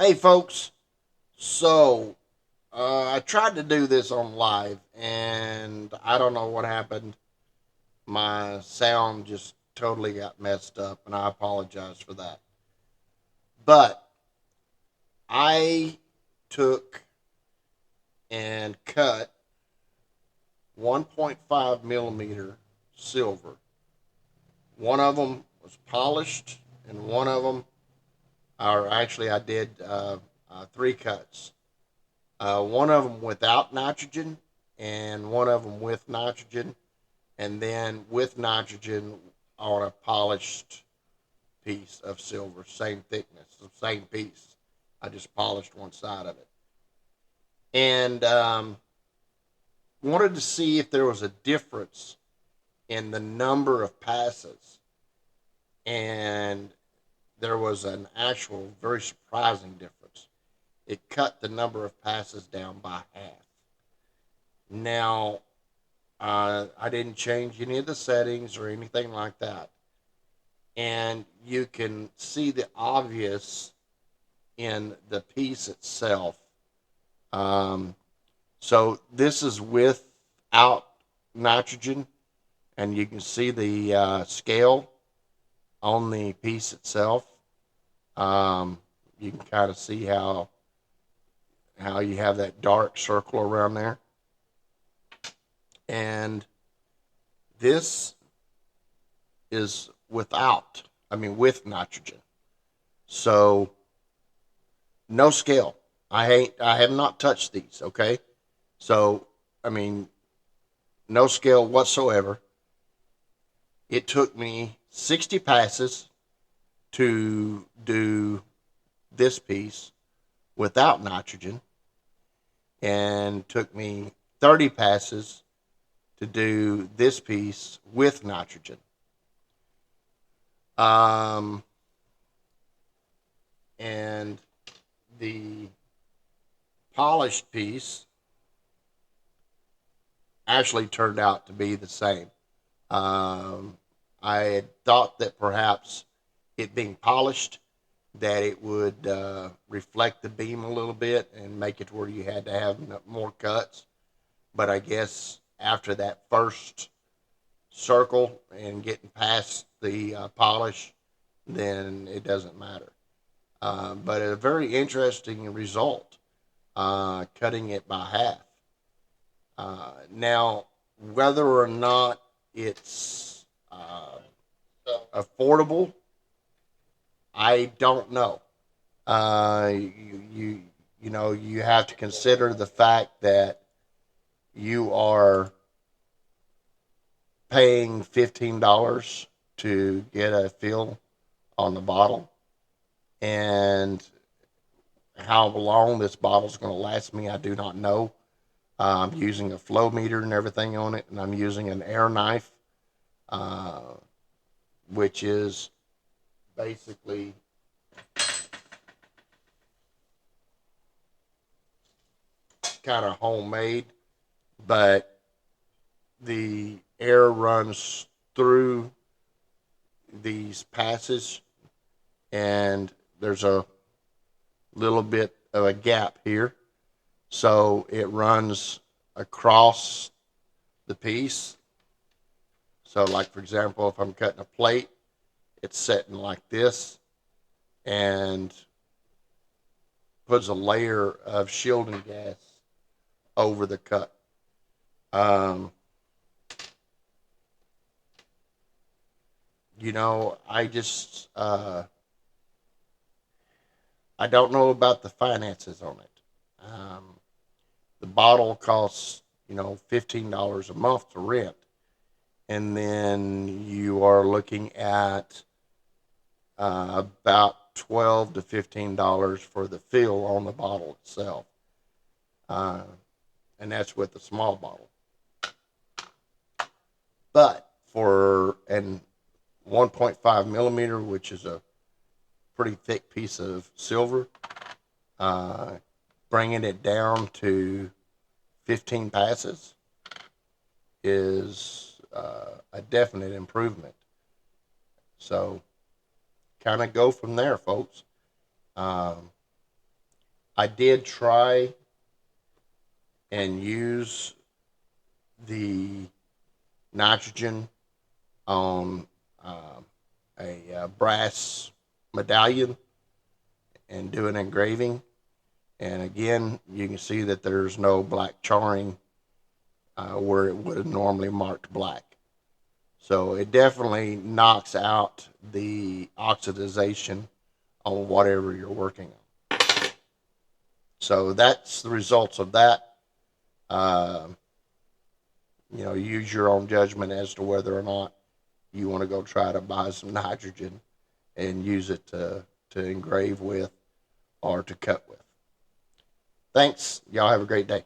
Hey, folks. So, I tried to do this on live, and I don't know what happened. My sound just totally got messed up, and I apologize for that. But I took and cut 1.5 millimeter silver. One of them was polished, and one of them, or actually, I did three cuts. One of them without nitrogen, and one of them with nitrogen, and then with nitrogen on a polished piece of silver, same thickness, the same piece. I just polished one side of it, and wanted to see if there was a difference in the number of passes, and there was an actual very surprising difference. It cut the number of passes down by half. Now, I didn't change any of the settings or anything like that. And you can see the obvious in the piece itself. Um, so this is without nitrogen, and you can see the scale on the piece itself. Um, you can kind of see how you have that dark circle around there, and this is without. I mean, with nitrogen. So no scale. I have not touched these. Okay, so I mean, no scale whatsoever. It took me 60 passes to do this piece without nitrogen, and took me 30 passes to do this piece with nitrogen. Um, and the polished piece actually turned out to be the same. Um, I had thought that perhaps it being polished, that it would reflect the beam a little bit and make it where you had to have more cuts. But I guess after that first circle and getting past the polish, then it doesn't matter. But a very interesting result, cutting it by half. Now, whether or not it's affordable, I don't know. You know, you have to consider the fact that you are paying $15 to get a fill on the bottle, and how long this bottle is going to last me, I do not know. I'm using a flow meter and everything on it, and I'm using an air knife, uh, which is basically kind of homemade, but the air runs through these passes, and there's a little bit of a gap here. So it runs across the piece. So, like for example, if I'm cutting a plate, it's setting like this and puts a layer of shielding gas over the cut. Um, you know, I don't know about the finances on it. The bottle costs, you know, $15 a month to rent, and then you are looking at about $12 to $15 for the fill on the bottle itself, uh, and that's with the small bottle. But for an 1.5 millimeter, which is a pretty thick piece of silver, uh, bringing it down to 15 passes is a definite improvement. So, kind of go from there, folks. Um, I did try and use the nitrogen on a brass medallion and do an engraving. And again, you can see that there's no black charring where it would have normally marked black. So it definitely knocks out the oxidization on whatever you're working on. So that's the results of that. Uh, use your own judgment as to whether or not you want to go try to buy some nitrogen and use it to engrave with or to cut with. Thanks. Y'all have a great day.